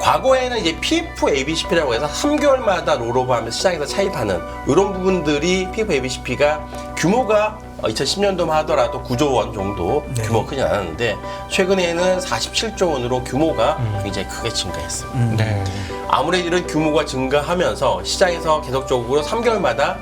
과거에는 이제 PF ABCP라고 해서 3개월마다 롤오버하면서 시장에서 차입하는 이런 부분들이 PF ABCP가 규모가 2010년도만 하더라도 9조 원 정도 규모가 크지 않았는데 최근에는 47조 원으로 규모가 굉장히 크게 증가했습니다. 네. 아무래도 이런 규모가 증가하면서 시장에서 계속적으로 3개월마다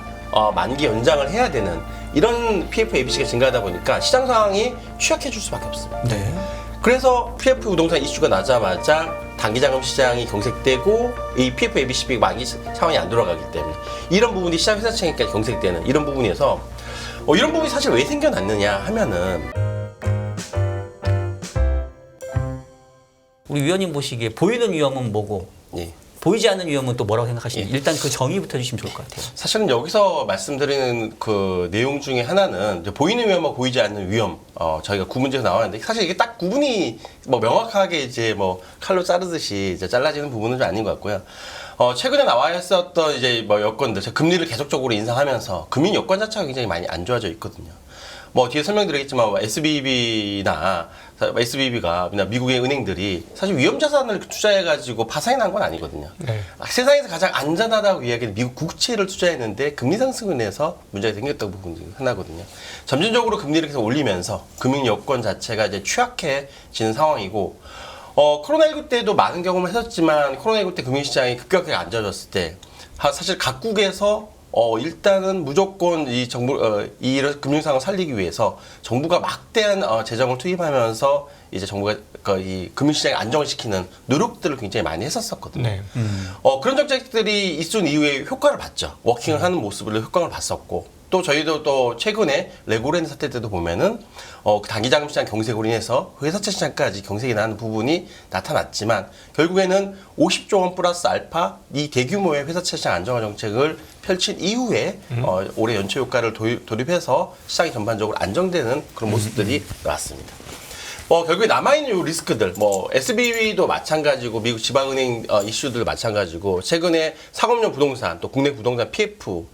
만기 연장을 해야 되는 이런 PF ABC가 증가하다 보니까 시장 상황이 취약해질 수밖에 없습니다. 네. 그래서 PF 부동산 이슈가 나자마자 단기자금 시장이 경색되고 이 PF ABCP 만기 상황이 안 돌아가기 때문에 이런 부분이 시장 회사채까지 경색되는 이런 부분에서 이런 부분이 사실 왜 생겨났느냐 하면은 우리 위원님 보시기에 보이는 위험은 뭐고 예. 보이지 않는 위험은 또 뭐라고 생각하시나요? 일단 그 정의부터 해주시면 좋을 것 같아요. 사실은 여기서 말씀드리는 그 내용 중에 하나는 이제 보이는 위험과 보이지 않는 위험, 저희가 구문제가 나왔는데 사실 이게 딱 구분이 뭐 명확하게 이제 뭐 칼로 자르듯이 이제 잘라지는 부분은 좀 아닌 것 같고요. 최근에 나와 있었던 이제 뭐 여건들, 금리를 계속적으로 인상하면서 금융 여건 자체가 굉장히 많이 안 좋아져 있거든요. 뭐 뒤에 설명드리겠지만 SBB가 미국의 은행들이 사실 위험자산을 투자해가지고 파산이 난 건 아니거든요. 네. 세상에서 가장 안전하다고 이야기하는 미국 국채를 투자했는데 금리 상승을 인해서 문제가 생겼다고 부분 중에 하나거든요. 점진적으로 금리를 계속 올리면서 금융 여건 자체가 이제 취약해지는 상황이고 코로나19 때도 많은 경험을 했었지만 코로나19 때 금융시장이 급격하게 안 좋아졌을 때 사실 각국에서 일단은 무조건 이 이런 금융상을 살리기 위해서 정부가 막대한 재정을 투입하면서 이제 정부가 이 금융시장을 안정을 시키는 노력들을 굉장히 많이 했었거든요. 네. 그런 정책들이 있은 이후에 효과를 봤죠. 워킹을 하는 모습을 효과를 봤었고 또 저희도 또 최근에 레고랜드 사태 때도 보면은 단기자금 시장 경색으로 인해서 회사채 시장까지 경색이 나는 부분이 나타났지만 결국에는 50조 원 플러스 알파 이 대규모의 회사채 시장 안정화 정책을 펼친 이후에 올해 연초 효과를 돌입해서 시장이 전반적으로 안정되는 그런 모습들이 나왔습니다. 결국에 남아있는 요 리스크들, SBB도 마찬가지고, 미국 지방은행 이슈들 마찬가지고, 최근에 상업용 부동산, 또 국내 부동산 PF,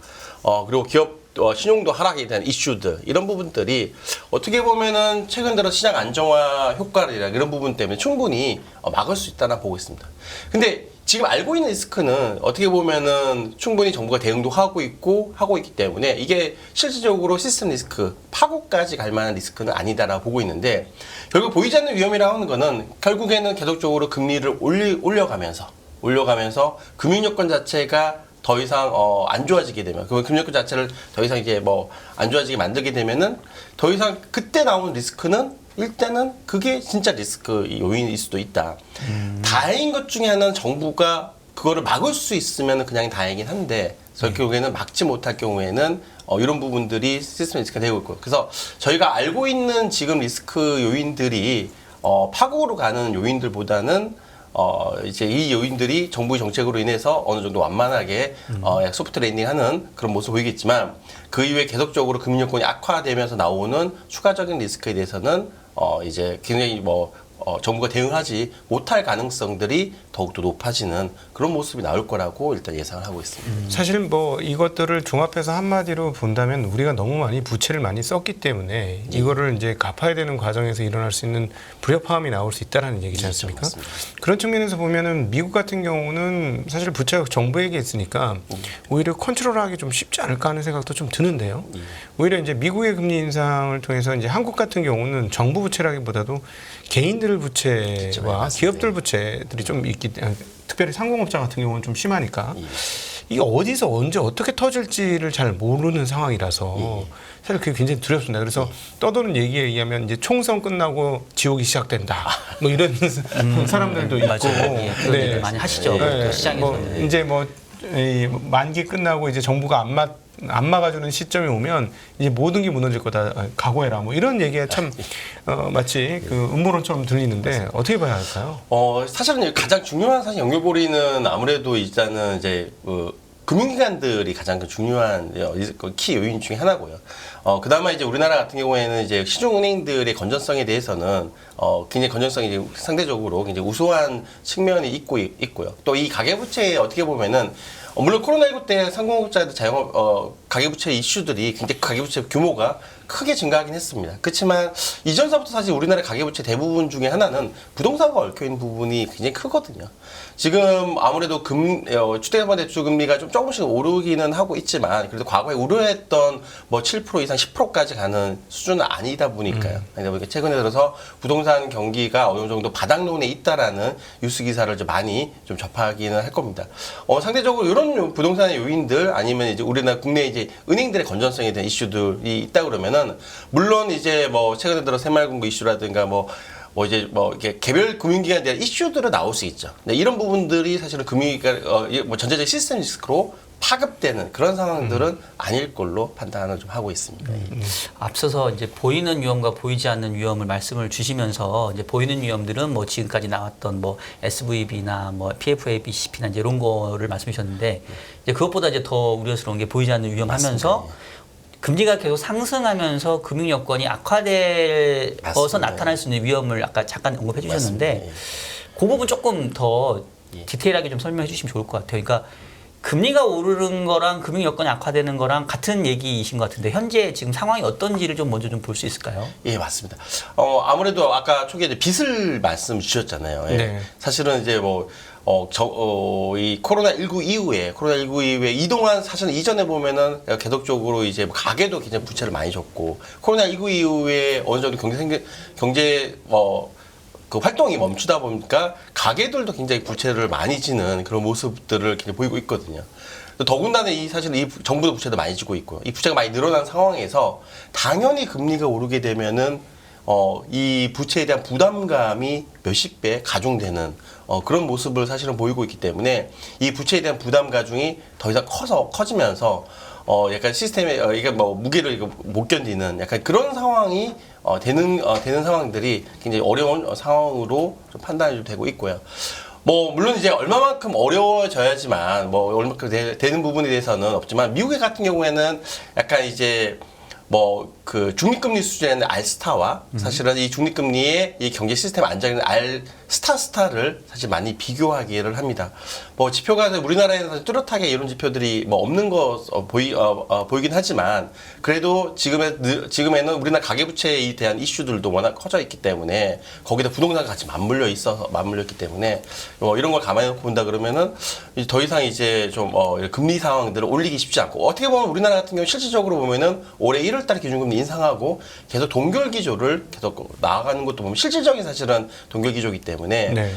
그리고 기업 신용도 하락에 대한 이슈들, 이런 부분들이 어떻게 보면은 최근 들어 시장 안정화 효과를 이런 부분 때문에 충분히 막을 수 있다나 보고 있습니다. 근데 지금 알고 있는 리스크는 어떻게 보면은 충분히 정부가 대응도 하고 있기 때문에 이게 실질적으로 시스템 리스크, 파고까지 갈 만한 리스크는 아니다라고 보고 있는데 결국 보이지 않는 위험이라고 하는 거는 결국에는 계속적으로 금리를 올려가면서 금융 여건 자체가 더 이상 안 좋아지게 되면 그 금융 여건 자체를 더 이상 이제 안 좋아지게 만들게 되면은 더 이상 그때 나오는 리스크는 일단은 그게 진짜 리스크 요인일 수도 있다. 다행인 것 중에 하나는 정부가 그거를 막을 수 있으면 그냥 다행이긴 한데 결국에는 막지 못할 경우에는 이런 부분들이 시스템 리스크가 되고 있고 그래서 저희가 알고 있는 지금 리스크 요인들이 파국으로 가는 요인들보다는 이제 이 요인들이 정부의 정책으로 인해서 어느 정도 완만하게 소프트 랜딩하는 그런 모습을 보이겠지만 그 이후에 계속적으로 금융 여건이 악화되면서 나오는 추가적인 리스크에 대해서는 이제 굉장히 정부가 대응하지 못할 가능성들이 더욱더 높아지는 그런 모습이 나올 거라고 일단 예상을 하고 있습니다. 사실 이것들을 종합해서 한마디로 본다면 우리가 너무 많이 부채를 많이 썼기 때문에 이거를 이제 갚아야 되는 과정에서 일어날 수 있는 불협화음이 나올 수 있다라는 얘기지 않습니까? 맞습니다. 그런 측면에서 보면은 미국 같은 경우는 사실 부채가 정부에게 있으니까 오히려 컨트롤하기 좀 쉽지 않을까 하는 생각도 좀 드는데요. 오히려 이제 미국의 금리 인상을 통해서 이제 한국 같은 경우는 정부 부채라기보다도 개인들 부채와 기업들 부채들이 좀 있기 때문에 특별히 상공업자 같은 경우는 좀 심하니까 이게 어디서 언제 어떻게 터질지를 잘 모르는 상황이라서 사실 그게 굉장히 두렵습니다. 그래서 떠도는 얘기에 의하면 이제 총선 끝나고 지옥이 시작된다. 이런 사람들도 있고 맞아요. 그런 얘기 많이 하시죠. 그 시장에서는. 이제 이 만기 끝나고 이제 정부가 안 막아주는 시점이 오면 이제 모든 게 무너질 거다. 각오해라. 이런 얘기가 참 마치 그 음모론처럼 들리는데 맞습니다. 어떻게 봐야 할까요? 사실은 가장 중요한 사실 연결고리는 아무래도 일단은 이제 금융기관들이 가장 중요한 키 요인 중에 하나고요. 그나마 이제 우리나라 같은 경우에는 이제 시중은행들의 건전성에 대해서는 굉장히 건전성이 이제 상대적으로 굉장히 우수한 측면이 있고요. 또 이 가계부채에 어떻게 보면은 물론 코로나19 때 상공업자들 자영업 가계부채 이슈들이 굉장히 가계부채 규모가 크게 증가하긴 했습니다. 그렇지만 이전서부터 사실 우리나라 가계부채 대부분 중에 하나는 부동산과 얽혀있는 부분이 굉장히 크거든요. 지금 아무래도 주택담보대출 금리가 좀 조금씩 오르기는 하고 있지만 그래도 과거에 우려했던 뭐 7% 이상 10%까지 가는 수준은 아니다 보니까요. 아니다 보니까 최근에 들어서 부동산 경기가 어느 정도 바닥론에 있다라는 뉴스 기사를 좀 많이 좀 접하기는 할 겁니다. 상대적으로 이런 부동산의 요인들 아니면 이제 우리나라 국내 이제 은행들의 건전성에 대한 이슈들이 있다 그러면은 물론 이제 뭐 최근에 들어 새마을금고 이슈라든가 이렇게 개별 금융기관에 대한 이슈들은 나올 수 있죠. 근데 이런 부분들이 사실은 금융기관 전체적 시스템 리스크로 파급되는 그런 상황들은 아닐 걸로 판단을 좀 하고 있습니다. 앞서서 이제 보이는 위험과 보이지 않는 위험을 말씀을 주시면서 이제 보이는 위험들은 뭐 지금까지 나왔던 뭐 SVB나 뭐 PFABCP나 이제 이런 거를 말씀해 주셨는데 이제 그것보다 이제 더 우려스러운 게 보이지 않는 위험하면서 맞습니다. 금리가 계속 상승하면서 금융 여건이 악화돼서 맞습니다. 나타날 수 있는 위험을 아까 잠깐 언급해 주셨는데 맞습니다. 그 부분 조금 더 디테일하게 좀 설명해 주시면 좋을 것 같아요. 그러니까 금리가 오르는 거랑 금융 여건이 악화되는 거랑 같은 얘기이신 것 같은데 현재 지금 상황이 어떤지를 좀 먼저 좀 볼 수 있을까요? 예, 맞습니다. 아무래도 아까 초기에 이제 빚을 말씀 주셨잖아요. 예. 네. 사실은 이제 이 코로나19 이후에 이동안 사실 이전에 보면은 계속적으로 이제 가계도 굉장히 부채를 많이 줬고 코로나19 이후에 어느 정도 그 활동이 멈추다 보니까 가계들도 굉장히 부채를 많이 지는 그런 모습들을 굉장히 보이고 있거든요. 더군다나 사실 이 정부도 부채도 많이 지고 있고요. 이 부채가 많이 늘어난 상황에서 당연히 금리가 오르게 되면은 이 부채에 대한 부담감이 몇십 배 가중되는 그런 모습을 사실은 보이고 있기 때문에 이 부채에 대한 부담 가중이 더 이상 커지면서 약간 시스템에 이게 무게를 못 견디는 약간 그런 상황이 되는 상황들이 굉장히 어려운 상황으로 좀 판단이 되고 있고요. 물론 이제 얼마만큼 어려워져야지만 얼마만큼 되는 부분에 대해서는 없지만 미국 같은 경우에는 약간 이제 그 중립금리 수준의 알스타와 사실은 이 중립금리의 이 경제 시스템 안정인 알스타를 사실 많이 비교하기를 합니다. 지표가 우리나라에서 뚜렷하게 이런 지표들이 없는 거 보이긴 하지만 그래도 지금에는 우리나라 가계부채에 대한 이슈들도 워낙 커져 있기 때문에 거기다 부동산과 같이 맞물렸기 때문에 이런 걸 감안해 놓고 본다 그러면은 더 이상 이제 좀 금리 상황들을 올리기 쉽지 않고 어떻게 보면 우리나라 같은 경우 실질적으로 보면은 올해 1월달에 기준금리 인상하고 계속 동결기조를 계속 나아가는 것도 보면 실질적인 사실은 동결기조이기 때문에 네.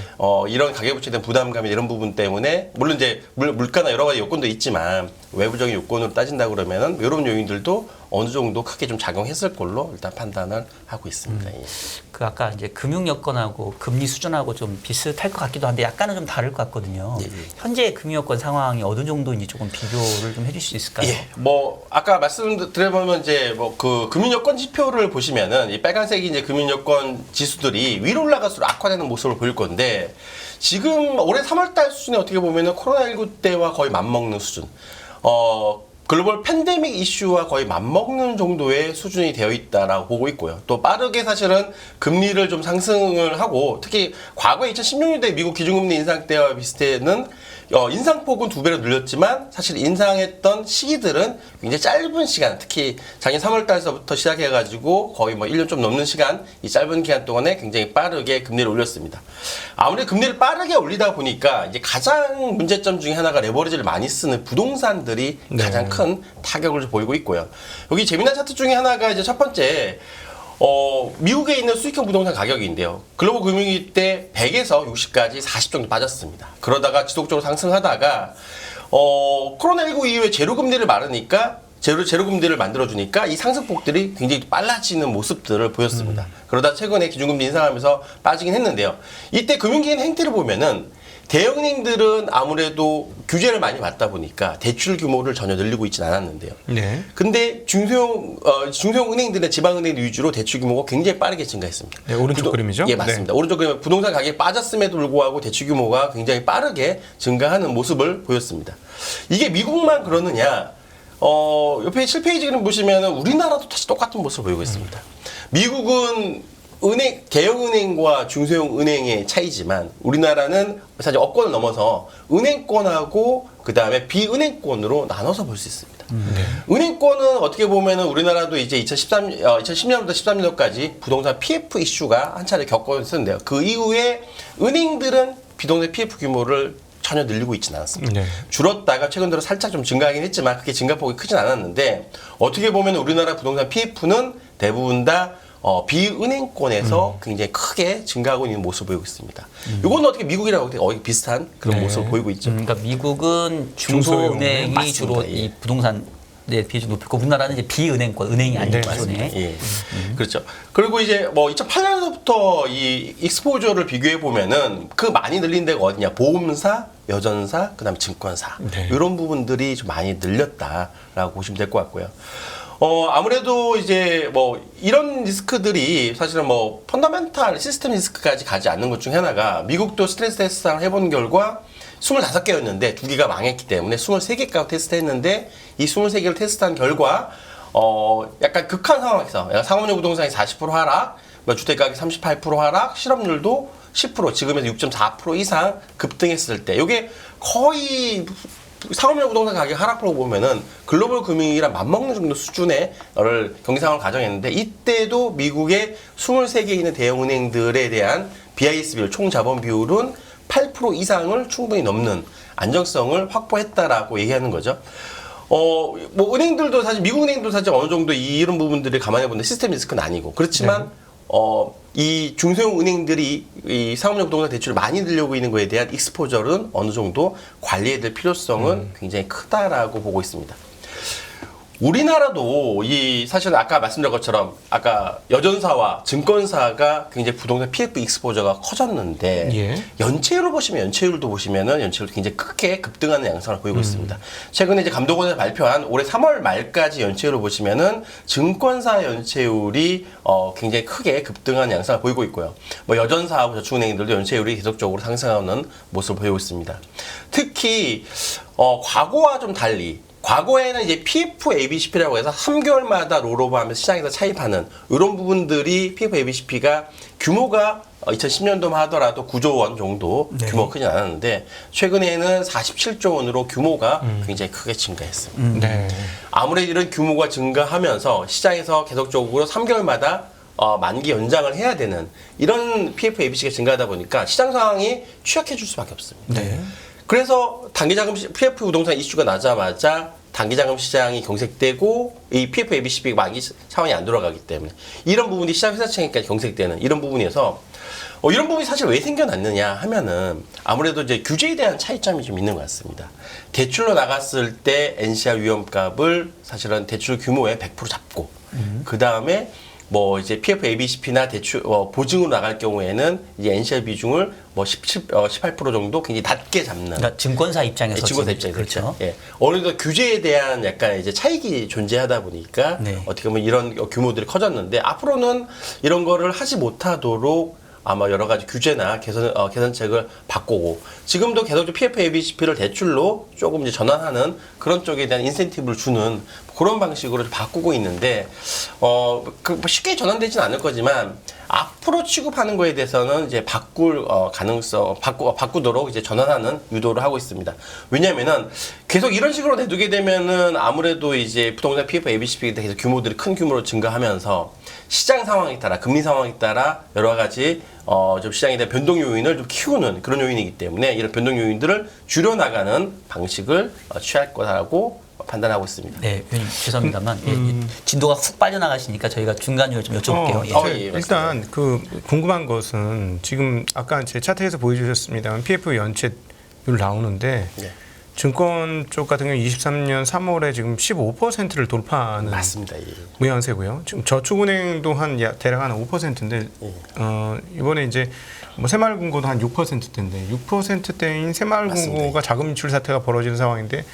이런 가계부채에 대한 부담감이 이런 부분 때문에 물론 이제 물가나 여러 가지 요건도 있지만 외부적인 요건으로 따진다 그러면은 이런 요인들도 어느 정도 크게 좀 작용했을 걸로 일단 판단을 하고 있습니다. 예. 그 아까 이제 금융 여건하고 금리 수준하고 좀 비슷할 것 같기도 한데 약간은 좀 다를 것 같거든요. 예, 예. 현재 금융 여건 상황이 어느 정도인지 조금 비교를 좀 해줄 수 있을까요? 예, 아까 말씀드려보면 이제 그 금융여건 지표를 보시면은 이 빨간색이 이제 금융여건 지수들이 위로 올라갈수록 악화되는 모습을 보일 건데 지금 올해 3월달 수준이 어떻게 보면은 코로나19 때와 거의 맞먹는 수준. 글로벌 팬데믹 이슈와 거의 맞먹는 정도의 수준이 되어 있다라고 보고 있고요. 또 빠르게 사실은 금리를 좀 상승을 하고 특히 과거 2016년대 미국 기준금리 인상 때와 비슷해는 인상폭은 2배로 늘렸지만 사실 인상했던 시기들은 굉장히 짧은 시간, 특히 작년 3월달서부터 시작해가지고 거의 1년 좀 넘는 시간, 이 짧은 기간 동안에 굉장히 빠르게 금리를 올렸습니다. 아무래도 금리를 빠르게 올리다 보니까 이제 가장 문제점 중에 하나가 레버리지를 많이 쓰는 부동산들이 네. 가장 큰 타격을 보이고 있고요. 여기 재미난 차트 중에 하나가 이제 첫 번째, 미국에 있는 수익형 부동산 가격인데요. 글로벌 금융위기 때 100에서 60까지 40 정도 빠졌습니다. 그러다가 지속적으로 상승하다가, 코로나19 이후에 제로금리를 제로금리를 만들어주니까 이 상승폭들이 굉장히 빨라지는 모습들을 보였습니다. 그러다 최근에 기준금리 인상하면서 빠지긴 했는데요. 이때 금융기관 행태를 보면은 대형은행들은 아무래도 규제를 많이 받다 보니까 대출 규모를 전혀 늘리고 있진 않았는데요. 네. 근데 중소형 은행들의 지방은행들 위주로 대출 규모가 굉장히 빠르게 증가했습니다. 네, 오른쪽 그림이죠? 예, 맞습니다. 오른쪽 그림은 부동산 가격이 빠졌음에도 불구하고 대출 규모가 굉장히 빠르게 증가하는 모습을 보였습니다. 이게 미국만 그러느냐? 옆에 7페이지 그림 보시면은 우리나라도 다시 똑같은 모습을 보이고 있습니다. 미국은 대형은행과 중소형 은행의 차이지만 우리나라는 사실 업권을 넘어서 은행권하고 그 다음에 비은행권으로 나눠서 볼 수 있습니다. 은행권은 어떻게 보면은 우리나라도 이제 2010년부터 13년까지 부동산 PF 이슈가 한 차례 겪었었는데요. 그 이후에 은행들은 비동산 PF 규모를 전혀 늘리고 있지는 않았습니다. 네. 줄었다가 최근 들어 살짝 좀 증가하긴 했지만 그게 증가폭이 크진 않았는데 어떻게 보면 우리나라 부동산 PF는 대부분 다 비은행권에서 굉장히 크게 증가하고 있는 모습을 보이고 있습니다. 이건 어떻게 미국이라고 거의 비슷한 그런 네. 모습을 보이고 있죠. 그러니까 미국은 중소형 중소은행이 맞습니다. 주로 예. 이 부동산 비중이 높고 우리나라는 이제 비은행권, 은행이 아닌 네, 기존에. 예. 그렇죠. 그리고 이제 뭐 2008년부터 이 익스포저를 비교해 보면은 그 많이 늘린 데가 어디냐? 보험사, 여전사, 그다음에 증권사 네. 이런 부분들이 좀 많이 늘렸다라고 보시면 될 것 같고요. 아무래도 이제 뭐 이런 리스크들이 사실은 뭐 펀더멘탈 시스템 리스크까지 가지 않는 것 중에 하나가 미국도 스트레스 테스트를 해본 결과 25개였는데 2개가 망했기 때문에 23개까지 테스트했는데 이 23개를 테스트한 결과 약간 극한 상황에서 상업용 부동산이 40% 하락, 주택가격이 38% 하락, 실업률도 10% 지금에서 6.4% 이상 급등했을 때 이게 거의 상업용 부동산 가격 하락폭을 보면은 글로벌 금융위기랑 맞먹는 정도 수준의 경기 상황을 가정했는데 이때도 미국의 23개 있는 대형은행들에 대한 BIS 비율, 총 자본 비율은 8% 이상을 충분히 넘는 안정성을 확보했다라고 얘기하는 거죠. 뭐 은행들도 사실 미국 은행도 사실 어느 정도 이런 부분들을 감안해 보는데 시스템 리스크는 아니고 그렇지만 이 중소형 은행들이 이 상업용 부동산 대출을 많이 들려고 있는 거에 대한 익스포저는 어느 정도 관리해야 될 필요성은 굉장히 크다라고 보고 있습니다. 우리나라도 이 사실은 아까 말씀드린 것처럼 아까 여전사와 증권사가 굉장히 부동산 PF 익스포저가 커졌는데 예. 연체율을 보시면 연체율도 보시면은 연체율도 굉장히 크게 급등하는 양상을 보이고 있습니다. 최근에 이제 감독원에서 발표한 올해 3월 말까지 연체율을 보시면은 증권사 연체율이 굉장히 크게 급등하는 양상을 보이고 있고요. 뭐 여전사하고 저축은행들도 연체율이 계속적으로 상승하는 모습을 보이고 있습니다. 특히 과거와 좀 달리 과거에는 이제 PF ABCP라고 해서 3개월마다 롤오버하면서 시장에서 차입하는 이런 부분들이 PF ABCP가 규모가 2010년도만 하더라도 9조 원 정도 규모가 크진 않았는데 최근에는 47조 원으로 규모가 굉장히 크게 증가했습니다. 네. 아무래도 이런 규모가 증가하면서 시장에서 계속적으로 3개월마다 만기 연장을 해야 되는 이런 PF ABC가 증가하다 보니까 시장 상황이 취약해질 수밖에 없습니다. 네. 그래서 단기자금 PF 부동산 이슈가 나자마자 단기자금 시장이 경색되고 이 PF ABCP 만기 상황이 안 돌아가기 때문에 이런 부분이 시장 회사채까지 경색되는 이런 부분에서 이런 부분이 사실 왜 생겨났느냐 하면은 아무래도 이제 규제에 대한 차이점이 좀 있는 것 같습니다. 대출로 나갔을 때 NCR 위험값을 사실은 대출 규모의 100% 잡고 그 다음에 뭐 이제 PF ABCP나 대출 보증으로 나갈 경우에는 이제 NCR 비중을 뭐 18% 정도 굉장히 낮게 잡는. 그러니까 증권사 입장에서 증권사 입장에서 그렇죠. 예. 어느 정도 규제에 대한 약간 이제 차익이 존재하다 보니까 네. 어떻게 보면 이런 규모들이 커졌는데 앞으로는 이런 거를 하지 못하도록 아마 여러 가지 규제나 개선책을 바꾸고 지금도 계속 PF ABCP를 대출로 조금 이제 전환하는 그런 쪽에 대한 인센티브를 주는 그런 방식으로 바꾸고 있는데 쉽게 전환되지는 않을 거지만 앞으로 취급하는 거에 대해서는 이제 바꿀 가능성 바꾸도록 이제 전환하는 유도를 하고 있습니다. 왜냐하면은 계속 이런 식으로 내두게 되면은 아무래도 이제 부동산 PF ABCP에 대해서 규모들이 큰 규모로 증가하면서 시장 상황에 따라 금리 상황에 따라 여러 가지 좀 시장에 대한 변동 요인을 좀 키우는 그런 요인이기 때문에 이런 변동 요인들을 줄여나가는 방식을 취할 거라고 판단하고 있습니다. 네, 위원님 죄송합니다만 진도가 훅 빠져나가시니까 저희가 중간으로 좀 여쭤볼게요. 예. 예, 일단 그 궁금한 것은 지금 아까 제 차트에서 보여주셨습니다만 PF 연체율 나오는데 네. 증권 쪽 같은 경우 23년 3월에 지금 15%를 돌파하는 맞습니다. 예. 모양새고요. 지금 저축은행도 대략 한 5%인데 이번에 이제 뭐 새마을금고도 한 6%대인데 6%대인 새마을금고가 맞습니다. 자금 인출 사태가 벌어지는 상황인데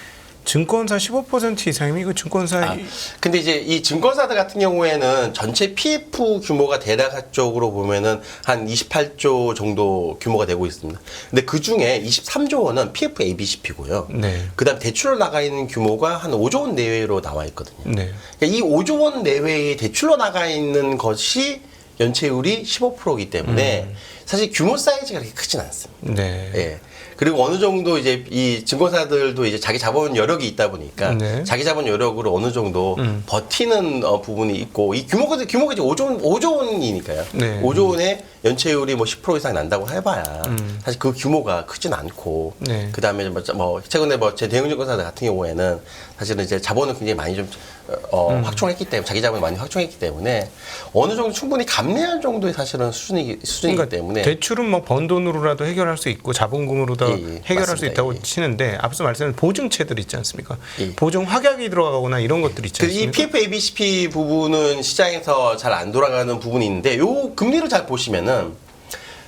증권사 15% 이상이면 이거 증권사 근데 이제 이 증권사들 같은 경우에는 전체 PF 규모가 대략적으로 보면은 한 28조 정도 규모가 되고 있습니다. 근데 그 중에 23조 원은 PF ABCP고요. 네. 그다음 대출로 나가 있는 규모가 한 5조 원 내외로 나와 있거든요. 네. 그러니까 이 5조 원 내외의 대출로 나가 있는 것이 연체율이 15%이기 때문에 사실 규모 사이즈가 그렇게 크진 않습니다. 네. 예. 그리고 어느 정도 이제 이 증권사들도 이제 자기 자본 여력이 있다 보니까 네. 자기 자본 여력으로 어느 정도 버티는 부분이 있고 이 규모가 이제 5조 원이니까요. 네. 5조 원의 연체율이 뭐 10% 이상 난다고 해봐야 사실 그 규모가 크진 않고 네. 그다음에 뭐 최근에 뭐 제 대형 증권사들 같은 경우에는 사실은 이제 자본을 굉장히 많이 좀 확충했기 때문에 자기 자본을 많이 확충했기 때문에 어느 정도 충분히 감내할 정도의 사실은 수준이기 때문에 대출은 뭐 번 돈으로라도 해결할 수 있고 자본금으로도 예, 해결할 수 맞습니다. 있다고 예. 치는데 앞서 말씀하신 보증체들 있지 않습니까? 예. 보증 확약이 들어가거나 이런 것들 있지 이 않습니까? PF, ABCP 부분은 시장에서 잘 안 돌아가는 부분이 있는데 요 금리를 잘 보시면은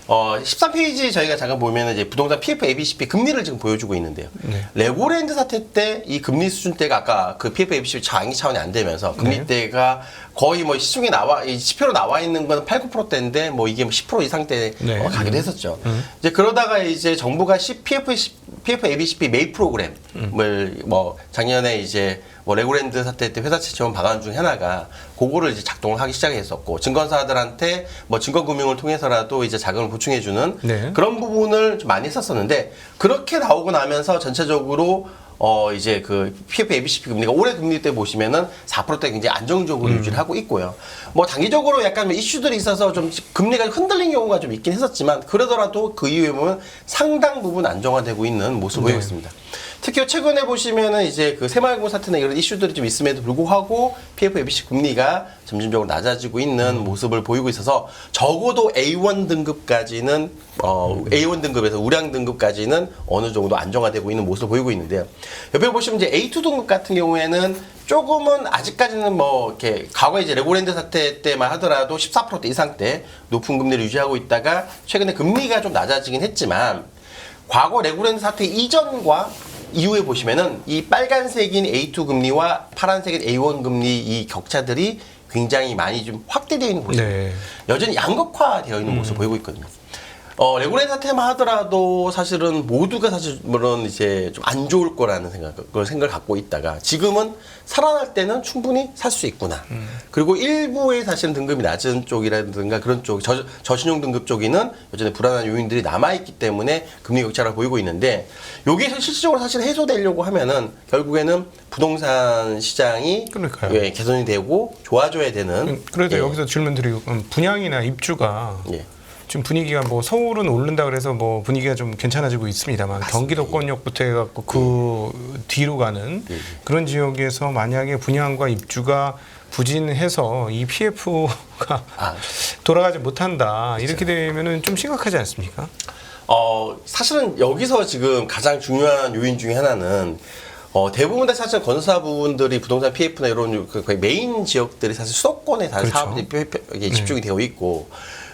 13페이지 저희가 잠깐 보면은 이제 부동산 PF, ABCP 금리를 지금 보여주고 있는데요. 네. 레고랜드 사태 때 이 금리 수준대가 아까 그 PF, ABCP 장기 차원이 안 되면서 금리대가 거의 뭐 시중에 이 지표로 나와 있는 건 8, 9%대인데 뭐 이게 10% 이상대 네. 가기도 했었죠. 이제 그러다가 이제 정부가 PF, ABCP 매입 프로그램을 뭐 작년에 이제 뭐 레고랜드 사태 때 회사채 지원 방안 중 하나가 그거를 이제 작동을 하기 시작했었고 증권사들한테 뭐 증권금융을 통해서라도 이제 자금을 보충해주는 네. 그런 부분을 좀 많이 했었었는데 그렇게 나오고 나면서 전체적으로 이제 그 PF, ABCP 금리가 올해 금리 때 보시면은 4%대 굉장히 안정적으로 유지를 하고 있고요. 뭐 단기적으로 약간 이슈들이 있어서 좀 금리가 흔들린 경우가 좀 있긴 했었지만 그러더라도 그 이후에 보면 상당 부분 안정화되고 있는 모습을 보이고 있습니다. 특히 최근에 보시면은 이제 그 새마을금고 사태나 이런 이슈들이 좀 있음에도 불구하고 PF, ABC 금리가 점진적으로 낮아지고 있는 모습을 보이고 있어서 적어도 A1 등급까지는 A1 등급에서 우량 등급까지는 어느 정도 안정화되고 있는 모습을 보이고 있는데요. 옆에 보시면 이제 A2 등급 같은 경우에는 조금은 아직까지는 뭐 이렇게 과거에 이제 레고랜드 사태 때만 하더라도 14%대 이상대 높은 금리를 유지하고 있다가 최근에 금리가 좀 낮아지긴 했지만 과거 레고랜드 사태 이전과 이후에 보시면은 이 빨간색인 A2 금리와 파란색인 A1 금리 이 격차들이 굉장히 많이 좀 확대되어 있는 모습. 네. 여전히 양극화되어 있는 모습을 보이고 있거든요. 레고랜드 사태만 하더라도 사실은 모두가 사실 물론 이제 좀 안 좋을 거라는 생각을 갖고 있다가 지금은 살아날 때는 충분히 살 수 있구나. 그리고 일부의 사실은 등급이 낮은 쪽이라든가 그런 쪽 저신용 등급 쪽에는 여전히 불안한 요인들이 남아있기 때문에 금리 격차를 보이고 있는데 여기에 실질적으로 사실 해소되려고 하면은 결국에는 부동산 시장이 그러니까요. 예, 개선이 되고 좋아져야 되는. 그래서 예, 여기서 질문 드리고 분양이나 입주가 예. 지금 분위기가 뭐 서울은 오른다 그래서 뭐 분위기가 좀 괜찮아지고 있습니다만 경기도권역부터 해갖고 그 뒤로 가는 그런 지역에서 만약에 분양과 입주가 부진해서 이 PF가 돌아가지 못한다 이렇게 되면은 좀 심각하지 않습니까? 사실은 여기서 지금 가장 중요한 요인 중에 하나는 대부분 다 사실 건설사분들이 부동산 PF나 이런 거의 메인 지역들이 사실 수도권에 다 그렇죠. 사업이 집중이 되어 있고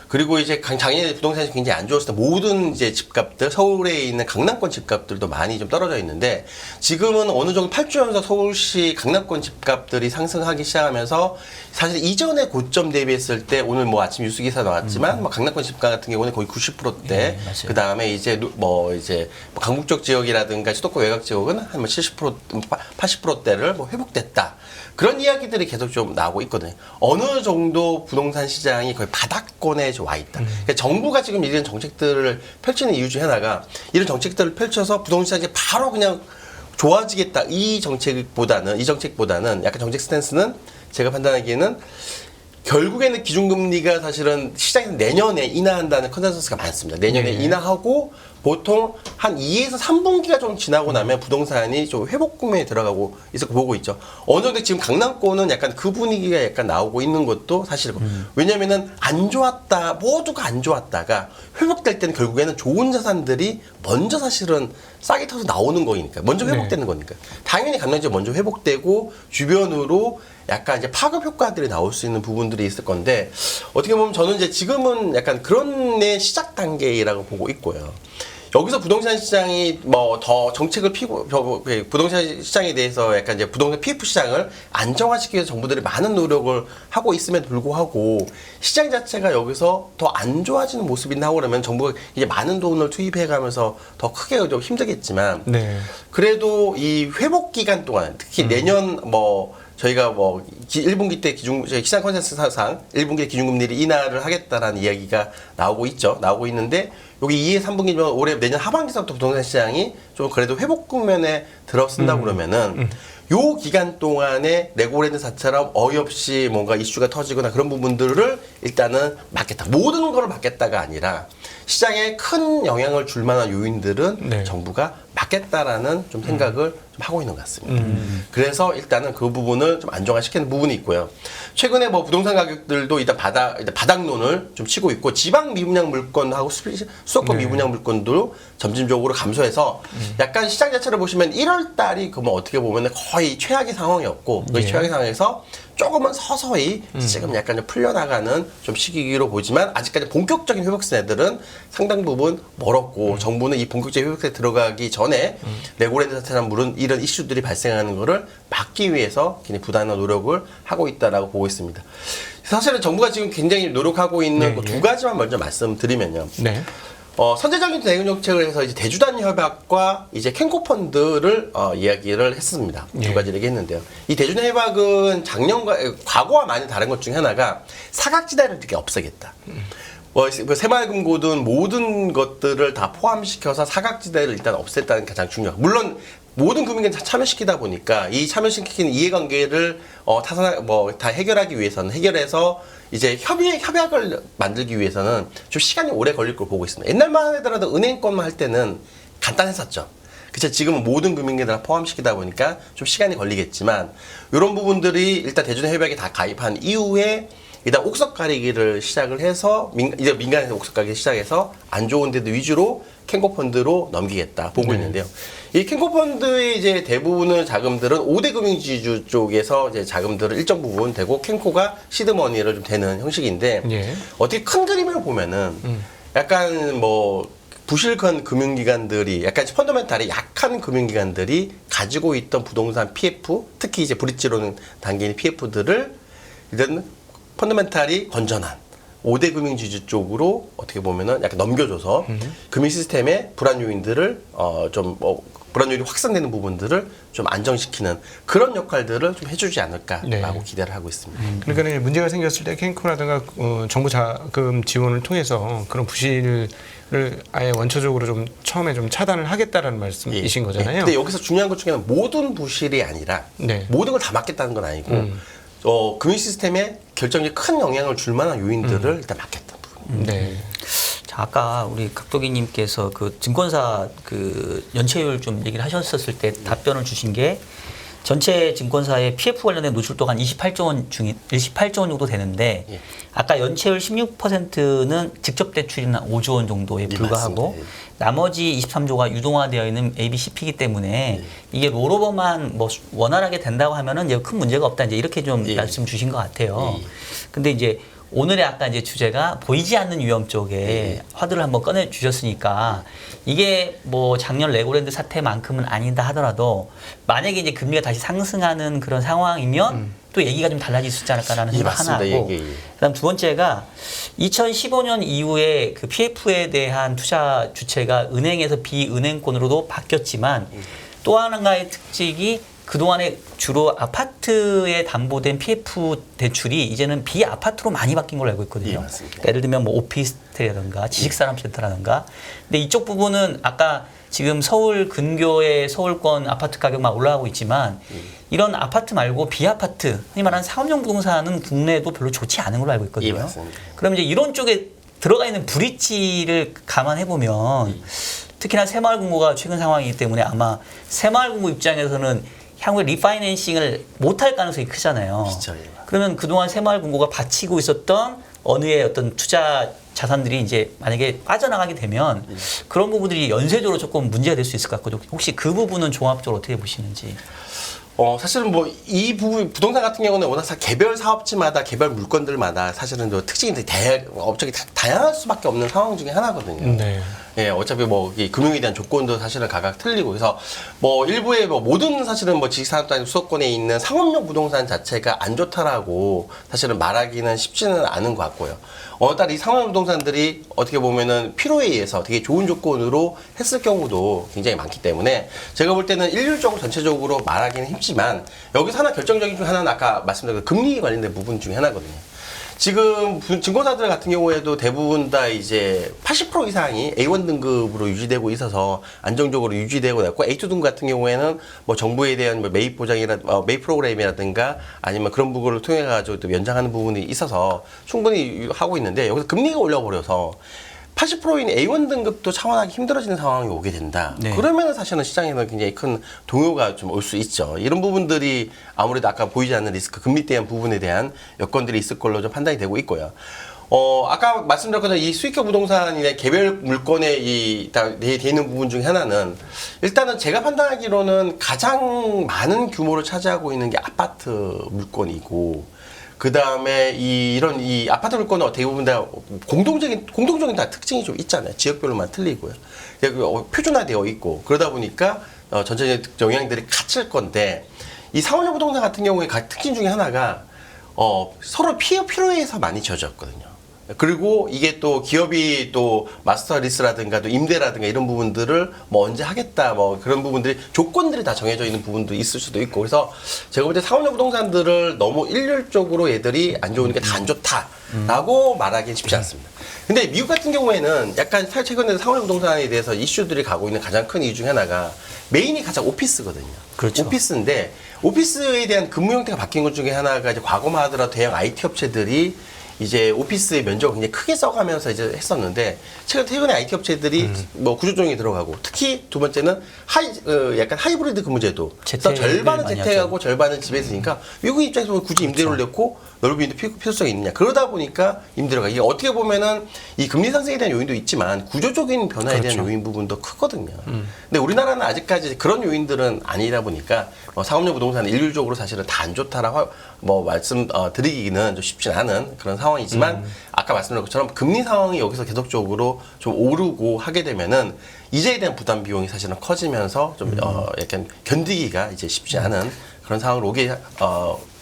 그리고 이제 작년에 부동산이 굉장히 안 좋았을 때 모든 이제 집값들 서울에 있는 강남권 집값들도 많이 좀 떨어져 있는데 지금은 어느 정도 8주 연속 서울시 강남권 집값들이 상승하기 시작하면서 사실 이전에 고점 대비했을 때 오늘 뭐 아침 뉴스 기사 나왔지만 뭐 강남권 집값 같은 경우는 거의 90%대 그 다음에 이제 뭐 강북 지역이라든가 수도권 외곽 지역은 한 뭐 70% 80%대를 뭐 회복됐다. 그런 이야기들이 계속 좀 나오고 있거든요. 어느 정도 부동산 시장이 거의 바닥권에 와 있다. 그러니까 정부가 지금 이런 정책들을 펼치는 이유 중에 하나가 이런 정책들을 펼쳐서 부동산 시장이 바로 그냥 좋아지겠다. 이 정책보다는 약간 정책 스탠스는 제가 판단하기에는 결국에는 기준금리가 사실은 시장에서 내년에 인하한다는 컨센서스가 많습니다. 내년에 인하하고 보통 한 2에서 3분기가 좀 지나고 나면 부동산이 좀 회복 국면에 들어가고 있을 거 보고 있죠. 어느 정도 지금 강남권은 약간 그 분위기가 약간 나오고 있는 것도 사실이고. 왜냐면은 안 좋았다, 모두가 안 좋았다가 회복될 때는 결국에는 좋은 자산들이 먼저 사실은 싸게 터서 나오는 거니까. 먼저 회복되는 거니까. 당연히 강남지역 먼저 회복되고 주변으로 약간 이제 파급 효과들이 나올 수 있는 부분들이 있을 건데 어떻게 보면 저는 이제 지금은 약간 그런 내 시작 단계라고 보고 있고요. 여기서 부동산 시장이 뭐 더 정책을 피고 부동산 시장에 대해서 약간 이제 부동산 PF 시장을 안정화시키기 위해서 정부들이 많은 노력을 하고 있음에도 불구하고 시장 자체가 여기서 더 안 좋아지는 모습이 나오고 그러면 정부가 이제 많은 돈을 투입해가면서 더 크게 좀 힘들겠지만 그래도 이 회복 기간 동안 특히 내년 뭐 저희가 뭐 1분기 때 시장 컨센서스상 1분기 기준금리를 인하를 하겠다라는 이야기가 나오고 있죠. 나오고 있는데 여기 2회 3분기면 올해 내년 하반기서부터 부동산 시장이 좀 그래도 회복 국면에 들어선다고 그러면은 요 기간 동안에 레고랜드사처럼 어이없이 뭔가 이슈가 터지거나 그런 부분들을 일단은 막겠다. 모든 걸 막겠다가 아니라 시장에 큰 영향을 줄 만한 요인들은 네. 정부가 막겠다라는 좀 생각을 좀 하고 있는 것 같습니다. 그래서 일단은 그 부분을 좀 안정화시키는 부분이 있고요. 최근에 뭐 부동산 가격들도 일단 바닥론을 좀 치고 있고 지방 미분양 물건하고 수도권 미분양 물건도 점진적으로 감소해서 약간 시장 자체를 보시면 1월 달이 그뭐 어떻게 보면 거의 최악의 상황이었고 그 예. 최악의 상황에서 조금은 서서히 지금 약간 좀 풀려나가는 좀 시기로 보지만 아직까지 본격적인 회복세들은 상당 부분 멀었고 정부는 이 본격적인 회복세 들어가기 전에 레고랜드 사태나 이런 이슈들이 발생하는 것을 막기 위해서 굉장히 부단한 노력을 하고 있다라고 보고 있습니다. 사실은 정부가 지금 굉장히 노력하고 있는 네, 두 가지만 먼저 말씀드리면요. 네. 선제적인 대응 정책을 해서 이제 대주단 협약과 이제 캔코 펀드를 이야기를 했습니다. 예. 두 가지를 얘기했는데요. 이 대주단 협약은 과거와 많이 다른 것 중에 하나가 사각지대를 이렇게 없애겠다. 새마을금고든 모든 것들을 다 포함시켜서 사각지대를 일단 없앴다는 게 가장 중요하고 물론 모든 금융계 다 참여시키다 보니까 이 참여시키는 이해관계를 다 해결하기 위해서는 해결해서 이제 협약을 만들기 위해서는 좀 시간이 오래 걸릴 걸 보고 있습니다. 옛날만 하더라도 은행권만 할 때는 간단했었죠. 그쵸? 지금은 모든 금융계들 다 포함시키다 보니까 좀 시간이 걸리겠지만 이런 부분들이 일단 대주단 협약에 다 가입한 이후에 일단 옥석 가리기를 시작을 해서 이제 민간에서 옥석 가리기 시작해서 안 좋은 데도 위주로 캔코 펀드로 넘기겠다 보고 있는데요. 이 캔코 펀드의 이제 대부분의 자금들은 5대 금융지주 쪽에서 이제 자금들을 일정 부분 되고 캔코가 시드머니를 좀 되는 형식인데 예. 어떻게 큰 그림을 보면은 약간 뭐 부실한 금융기관들이 약간 펀더멘탈이 약한 금융기관들이 가지고 있던 부동산 PF 특히 이제 브릿지로는 당기는 PF들을 일단 펀더멘탈이 건전한 5대 금융지주 쪽으로 어떻게 보면은 약간 넘겨줘서 금융 시스템의 불안 요인들을 불안 요인이 확산되는 부분들을 좀 안정시키는 그런 역할들을 좀 해주지 않을까라고 네. 기대를 하고 있습니다. 그러니까 문제가 생겼을 때 캔코라든가 정부 자금 지원을 통해서 그런 부실을 아예 원초적으로 좀 처음에 좀 차단을 하겠다라는 말씀이신 거잖아요. 근데 여기서 중요한 것 중에는 모든 부실이 아니라 네. 모든 걸 다 막겠다는 건 아니고 금융 시스템에 결정적인 큰 영향을 줄 만한 요인들을 일단 막겠다는 부분. 네. 자, 아까 우리 각도기님께서 그 증권사 그 연체율 좀 얘기를 하셨었을 때 답변을 주신 게 전체 증권사의 PF 관련된 노출도가 한 28조 원 정도 되는데 예. 아까 연체율 16%는 직접 대출이나 5조 원 정도에 예, 불과하고 맞습니다. 예. 나머지 23조가 유동화되어 있는 ABCP이기 때문에 이게 롤오버만 뭐 원활하게 된다고 하면은 이제 큰 문제가 없다 이제 이렇게 좀 예. 말씀 주신 것 같아요. 예. 근데 이제 오늘의 아까 이제 주제가 보이지 않는 위험 쪽에 화두를 한번 꺼내 주셨으니까 이게 뭐 작년 레고랜드 사태만큼은 아니다 하더라도 만약에 이제 금리가 다시 상승하는 그런 상황이면 또 얘기가 좀 달라질 수 있지 않을까라는 예, 생각 맞습니다. 하나 하고 예, 예. 그다음 두 번째가 2015년 이후에 그 PF에 대한 투자 주체가 은행에서 비은행권으로도 바뀌었지만 또 하나의 특징이 그동안에 주로 아파트에 담보된 PF 대출이 이제는 비아파트로 많이 바뀐 걸로 알고 있거든요. 예, 맞습니다. 그러니까 예를 들면 뭐 오피스텔이라든가 지식산업센터라든가 근데 이쪽 부분은 아까 지금 서울 근교의 서울권 아파트 가격만 올라가고 있지만 이런 아파트 말고 비아파트 흔히 말하는 상업용 부동산은 국내에도 별로 좋지 않은 걸로 알고 있거든요. 예, 맞습니다. 그럼 이제 이런 쪽에 들어가 있는 브릿지를 감안해 보면 특히나 새마을금고가 최근 상황이기 때문에 아마 새마을금고 입장에서는 향후에 리파이낸싱을 못할 가능성이 크잖아요. 그렇죠. 예. 그러면 그동안 새마을금고가 바치고 있었던 어느의 어떤 투자 자산들이 이제 만약에 빠져나가게 되면 그런 부분들이 연쇄적으로 조금 문제가 될 수 있을 것 같거든요. 혹시 그 부분은 종합적으로 어떻게 보시는지? 사실은 뭐 이 부분 부동산 같은 경우는 워낙 개별 사업지마다 개별 물건들마다 사실은 또 특징이 업적이 다양할 수밖에 없는 상황 중에 하나거든요. 네. 예, 어차피 뭐 이 금융에 대한 조건도 사실은 각각 틀리고 그래서 뭐 일부의 뭐 모든 사실은 뭐 지식산업단 수도권에 있는 상업용 부동산 자체가 안 좋다라고 사실은 말하기는 쉽지는 않은 것 같고요. 어느 날 이 상업용 부동산들이 어떻게 보면은 필요에 의해서 되게 좋은 조건으로 했을 경우도 굉장히 많기 때문에 제가 볼 때는 일률적으로 전체적으로 말하기는 힘지만 여기서 하나 결정적인 중 하나는 아까 말씀드린 금리 관련된 부분 중에 하나거든요. 지금 증권사들 같은 경우에도 대부분 다 이제 80% 이상이 A1 등급으로 유지되고 있어서 안정적으로 유지되고 있고 A2 등급 같은 경우에는 뭐 정부에 대한 뭐 매입 보장이나 매입 프로그램이라든가 아니면 그런 부분을 통해 가지고 또 연장하는 부분이 있어서 충분히 하고 있는데 여기서 금리가 올려버려서 80%인 A1 등급도 차원하기 힘들어지는 상황이 오게 된다. 네. 그러면 사실은 시장에는 굉장히 큰 동요가 좀 올 수 있죠. 이런 부분들이 아무래도 아까 보이지 않는 리스크, 금리 대한 부분에 대한 여건들이 있을 걸로 좀 판단이 되고 있고요. 아까 말씀드렸던 이 수익형 부동산이나 개별 물건에 돼 있는 부분 중에 하나는 일단은 제가 판단하기로는 가장 많은 규모를 차지하고 있는 게 아파트 물건이고 그 다음에 이런 아파트 물건은 대부분 다 공동적인 다 특징이 좀 있잖아요. 지역별로만 틀리고요. 표준화되어 있고 그러다 보니까 전체적인 영향들이 같을 건데 이 상업용 부동산 같은 경우에 특징 중에 하나가 서로 필요해서 많이 지어졌거든요. 그리고 이게 또 기업이 또 마스터 리스라든가 또 임대라든가 이런 부분들을 뭐 언제 하겠다 뭐 그런 부분들이 조건들이 다 정해져 있는 부분도 있을 수도 있고 그래서 제가 볼 때 상업용 부동산들을 너무 일률적으로 얘들이 안 좋은 게 다 안 좋다라고 말하기는 쉽지 않습니다. 근데 미국 같은 경우에는 약간 최근에 상업용 부동산에 대해서 이슈들이 가고 있는 가장 큰 이유 중에 하나가 메인이 가장 오피스거든요. 그렇죠. 오피스인데 오피스에 대한 근무 형태가 바뀐 것 중에 하나가 이제 과거만 하더라도 대형 IT 업체들이 이제 오피스의 면적을 굉장히 크게 써가면서 이제 했었는데 최근에 IT 업체들이 뭐 구조조정이 들어가고 특히 두 번째는 약간 하이브리드 근무제도 그래서 절반은 재택하고 절반은 집에 있으니까 미국 입장에서 보면 굳이 임대료를 넣고 넓은 임대 필요성이 있느냐 그러다 보니까 임대료가 이게 어떻게 보면은 이 금리 상승에 대한 요인도 있지만 구조적인 변화에 대한 요인 부분도 크거든요. 근데 우리나라는 아직까지 그런 요인들은 아니다 보니까 상업용 부동산은 일률적으로 사실은 다 안 좋다라고 말씀 드리기는 좀 쉽진 않은 그런 상황이지만 아까 말씀드린 것처럼 금리 상황이 여기서 계속적으로 좀 오르고 하게 되면은 이자에 대한 부담 비용이 사실은 커지면서 좀 약간 견디기가 이제 쉽지 않은 그런 상황으로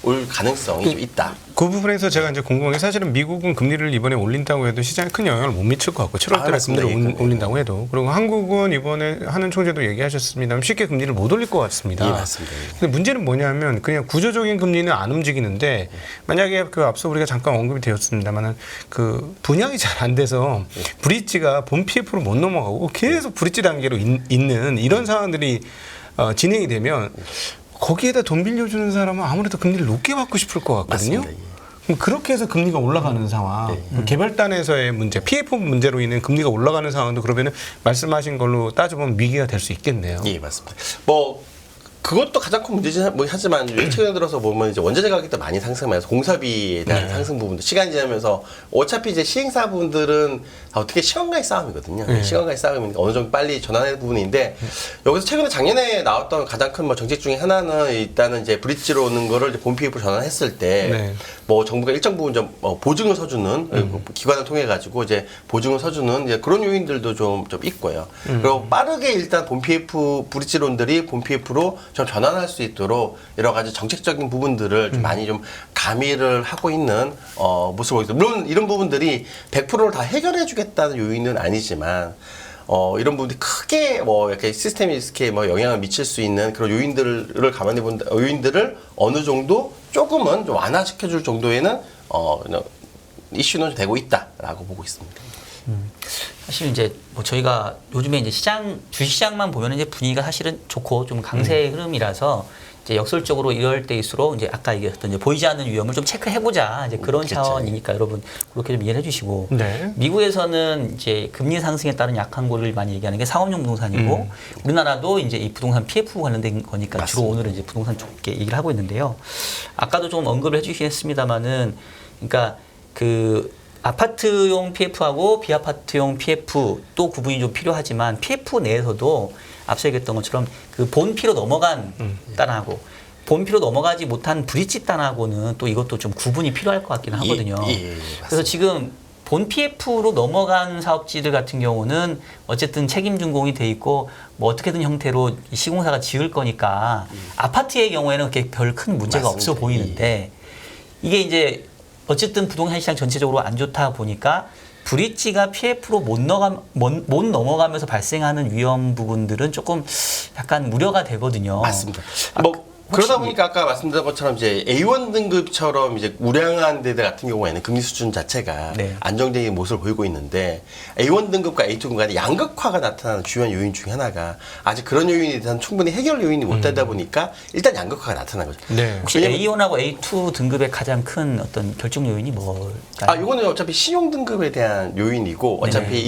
올 가능성이 좀 있다. 그 부분에서 제가 이제 궁금한 게 사실은 미국은 금리를 이번에 올린다고 해도 시장에 큰 영향을 못 미칠 것 같고 7월 달에 금리를 올린다고 해도 그리고 한국은 이번에 하는 총재도 얘기하셨습니다만 쉽게 금리를 못 올릴 것 같습니다. 예, 맞습니다. 근데 문제는 뭐냐면 그냥 구조적인 금리는 안 움직이는데 만약에 그 앞서 우리가 잠깐 언급이 되었습니다만은 그 분양이 잘 안 돼서 브릿지가 본 PF로 못 넘어가고 계속 브릿지 단계로 있는 이런 상황들이 진행이 되면 거기에다 돈 빌려주는 사람은 아무래도 금리를 높게 받고 싶을 것 같거든요. 맞습니다. 예. 그럼 그렇게 해서 금리가 올라가는 상황, 개발단에서의 문제, PF 문제로 인해 금리가 올라가는 상황도 그러면은 말씀하신 걸로 따져보면 위기가 될 수 있겠네요. 예, 맞습니다. 그것도 가장 큰 문제긴 하지만 최근 들어서 보면 이제 원자재 가격도 많이 상승하면서 공사비에 대한 상승 부분도 시간이 지나면서 어차피 이제 시행사분들은 어떻게 시간과의 싸움이거든요. 시간과의 싸움이니까 어느 정도 빨리 전환할 부분인데 여기서 최근에 작년에 나왔던 가장 큰 정책 중에 하나는 일단은 이제 브릿지로 오는 거를 이제 본 PF로 전환했을 때 정부가 일정 부분 좀 보증을 서주는 기관을 통해 가지고 이제 보증을 서주는 이제 그런 요인들도 좀 있고요. 그리고 빠르게 일단 본 PF 브릿지론들이 본 PF로 좀 전환할 수 있도록 여러 가지 정책적인 부분들을 좀 많이 좀 가미를 하고 있는 모습을 보이죠. 물론 이런 부분들이 100%를 다 해결해 주겠다는 요인은 아니지만 이런 부분들이 크게 이렇게 시스템 리스크에 영향을 미칠 수 있는 그런 요인들을 감안해 본 요인들을 어느 정도 조금은 좀 완화시켜 줄 정도에는 이슈는 되고 있다라고 보고 있습니다. 사실 이제 저희가 요즘에 이제 주식시장만 보면 이제 분위기가 사실은 좋고 좀 강세의 흐름이라서 이제 역설적으로 이럴 때일수록 이제 아까 얘기했던 이제 보이지 않는 위험을 좀 체크해보자 이제 그런 차원이니까 여러분 그렇게 좀 이해해 주시고 미국에서는 이제 금리 상승에 따른 약한 고를 많이 얘기하는 게 상업용 부동산이고 우리나라도 이제 이 부동산 PF 관련된 거니까 맞습니다. 주로 오늘은 이제 부동산 쪽에 얘기를 하고 있는데요. 아까도 좀 언급을 해주시긴 했습니다만은 그러니까 그 아파트용 PF하고 비아파트용 PF 또 구분이 좀 필요하지만 PF 내에서도 앞서 얘기했던 것처럼 그 본피로 넘어간 단하고 본피로 넘어가지 못한 브릿지 단하고는 또 이것도 좀 구분이 필요할 것 같기는 하거든요. 그래서 지금 본 PF로 넘어간 사업지들 같은 경우는 어쨌든 책임 준공이 돼 있고 뭐 어떻게든 형태로 이 시공사가 지을 거니까 아파트의 경우에는 그렇게 별 큰 문제가 맞습니다. 없어 보이는데 이게 이제 어쨌든 부동산 시장 전체적으로 안 좋다 보니까 브릿지가 PF로 못 넘어가면서 발생하는 위험 부분들은 조금 약간 우려가 되거든요. 맞습니다. 뭐 그러다 보니까 아까 말씀드린 것처럼 이제 A1 등급처럼 이제 우량한 데들 같은 경우에는 금리 수준 자체가 네. 안정적인 모습을 보이고 있는데 A1 등급과 A2 등급 간의 양극화가 나타나는 주요한 요인 중에 하나가 아직 그런 요인에 대한 충분히 해결 요인이 못 되다 보니까 일단 양극화가 나타난 거죠. 네. 혹시 A1하고 A2 등급의 가장 큰 어떤 결정 요인이 뭘까요? 아, 이거는 어차피 신용 등급에 대한 요인이고 어차피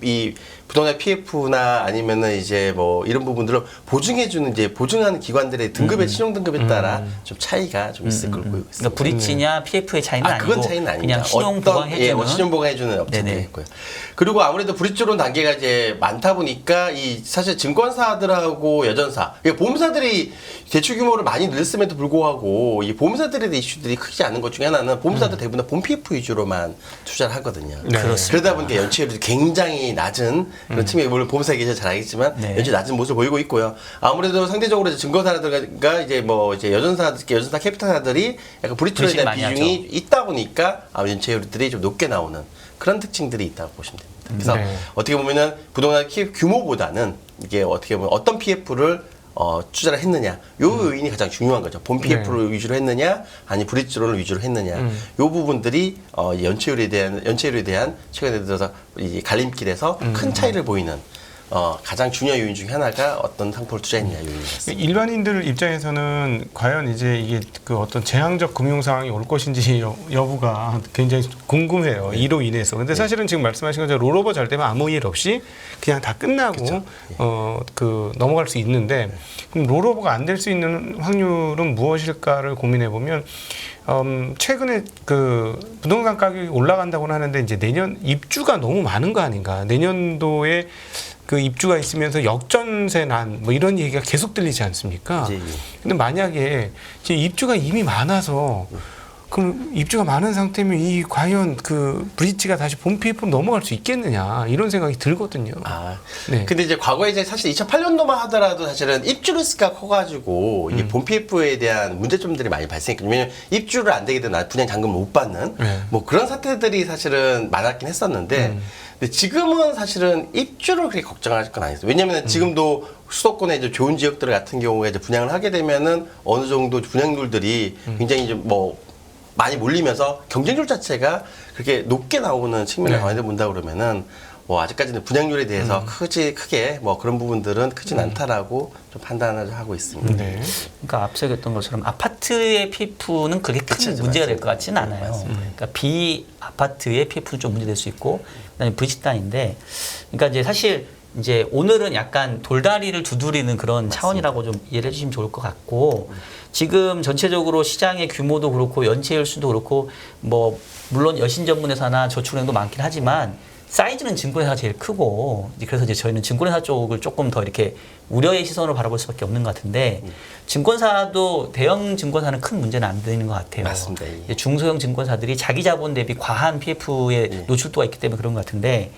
이 부동산 PF나 아니면은 이제 뭐 이런 부분들을 보증해주는 이제 보증하는 기관들의 등급의 신용 등급에 따라 좀 차이가 좀 있을 걸 보이고 있습니다. 그러니까 브릿지냐 PF의 차이는 아, 아니고 그건 차이는 아닙니다. 그냥 신용 보강해주는 신용 보강해주는 업체들이 네네. 있고요. 그리고 아무래도 브릿지론 단계가 이제 많다 보니까 이 사실 증권사들하고 여전사, 보험사들이 대출 규모를 많이 늘렸음에도 불구하고 이 보험사들에 대한 이슈들이 크지 않은 것 중에 하나는 보험사들 대부분 본 PF 위주로만 투자를 하거든요. 네. 그렇습니다. 그러다 보니까 연체율이 굉장히 낮은 그런 측면이 물론 보험사 계셔 잘 알겠지만 네. 연체 낮은 모습을 보이고 있고요. 아무래도 상대적으로 이제 증권사들과 이제 뭐 이제 여전사 캐피탈사들이 약간 브릿지론에 대한 많이 비중이 하죠. 있다 보니까 연체율들이 좀 높게 나오는 그런 특징들이 있다고 보시면 됩니다. 그래서 네. 어떻게 보면은 부동산 규모보다는 이게 어떻게 보면 어떤 PF를 투자를 했느냐 요 요인이 가장 중요한 거죠. 본 PF를 위주로 했느냐 아니 브릿지론을 위주로 했느냐 요 부분들이 연체율에 대한 최근에 들어서 이 갈림길에서 큰 차이를 보이는 가장 중요한 요인 중에 하나가 어떤 상품을 투자했느냐 요인이 같습니다. 일반인들 입장에서는 과연 이제 이게 그 어떤 재앙적 금융 상황이 올 것인지 여부가 굉장히 궁금해요. 이로 인해서. 근데 사실은 지금 말씀하신 것처럼 롤오버 잘 되면 아무 일 없이 그냥 다 끝나고 그 넘어갈 수 있는데 그럼 롤오버가 안 될 수 있는 확률은 무엇일까를 고민해 보면 최근에 그 부동산 가격이 올라간다고는 하는데 이제 내년 입주가 너무 많은 거 아닌가? 내년도에 그 입주가 있으면서 역전세 난 뭐 이런 얘기가 계속 들리지 않습니까? 예, 예. 근데 만약에 이제 입주가 이미 많아서 그럼 입주가 많은 상태면 이 과연 그 브릿지가 다시 본 PF로 넘어갈 수 있겠느냐 이런 생각이 들거든요. 아, 네. 근데 이제 과거에 이제 사실 2008년도만 하더라도 사실은 입주 리스크가 커가지고 이게 본 PF에 대한 문제점들이 많이 발생했거든요. 왜냐면 입주를 안 되게 되면 분양 잔금을 못 받는 네. 뭐 그런 사태들이 사실은 많았긴 했었는데 근데 지금은 사실은 입주를 그렇게 걱정할 건 아니었어요. 왜냐면 지금도 수도권의 이제 좋은 지역들 같은 경우에 이제 분양을 하게 되면은 어느 정도 분양률들이 굉장히 좀 뭐 많이 몰리면서 경쟁률 자체가 그렇게 높게 나오는 측면을 네. 관해서 본다 그러면은 뭐 아직까지는 분양률에 대해서 크게 뭐 그런 부분들은 크진 않다라고 좀 판단을 하고 있습니다. 네. 그러니까 앞서 얘기했던 것처럼 아파트의 PF는 그렇게 큰 그쵸, 문제가 될 맞습니다. 것 같지는 않아요. 그러니까 비아파트의 PF는 좀 문제될 수 있고 그다음에 브릿지단인데 그러니까 이제 사실 이제 오늘은 약간 돌다리를 두드리는 그런 차원이라고 좀 이해를 해주시면 좋을 것 같고 지금 전체적으로 시장의 규모도 그렇고 연체율 수도 그렇고 뭐 물론 여신 전문회사나 저축은행도 많긴 하지만 사이즈는 증권회사가 제일 크고 그래서 이제 저희는 증권회사 쪽을 조금 더 이렇게 우려의 시선으로 바라볼 수밖에 없는 것 같은데 증권사도 대형 증권사는 큰 문제는 안 되는 것 같아요. 맞습니다. 예. 이제 중소형 증권사들이 자기 자본 대비 과한 PF에 노출도가 있기 때문에 그런 것 같은데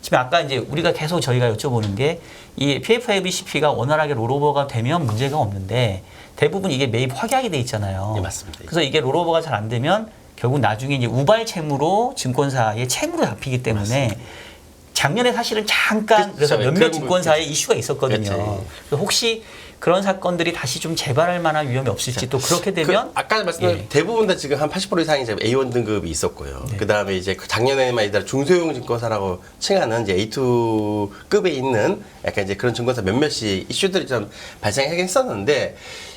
지금 아까 이제 우리가 계속 저희가 여쭤보는 게 이 PF ABCP가 원활하게 롤오버가 되면 문제가 없는데 대부분 이게 매입 확약이 돼 있잖아요. 예, 맞습니다. 그래서 이게 롤오버가 잘 안 되면 결국 나중에 이제 우발 채무로 증권사의 채무로 잡히기 때문에 작년에 사실은 잠깐 그래서 그렇죠. 몇몇 그런 증권사에 이슈가 있었거든요. 그렇죠. 그래서 혹시 그런 사건들이 다시 좀 재발할 만한 위험이 없을지 또 그렇게 되면 아까 말씀드린 예. 대부분 다 지금 한 80% 이상이 이제 A1 등급이 있었고요. 네. 그 다음에 이제 작년에만 이달 중소형 증권사라고 칭하는 이제 A2급에 있는 약간 이제 그런 증권사 몇몇이 이슈들이 좀 발생하긴 했었는데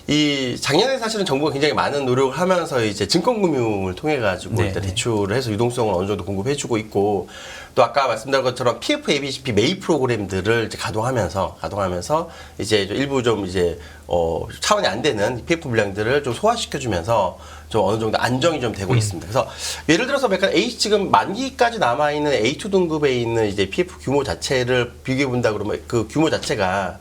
이 작년에 사실은 정부가 굉장히 많은 노력을 하면서 이제 증권금융을 통해 가지고 네, 일단 네. 대출을 해서 유동성을 어느 정도 공급해주고 있고 또 아까 말씀드린 것처럼 PF ABCP 매입 프로그램들을 이제 가동하면서 이제 일부 좀 이제 차원이 안 되는 PF 물량들을 좀 소화시켜주면서 좀 어느 정도 안정이 좀 되고 있습니다. 그래서 예를 들어서 약간 지금 만기까지 남아 있는 A2 등급에 있는 이제 PF 규모 자체를 비교해 본다 그러면 그 규모 자체가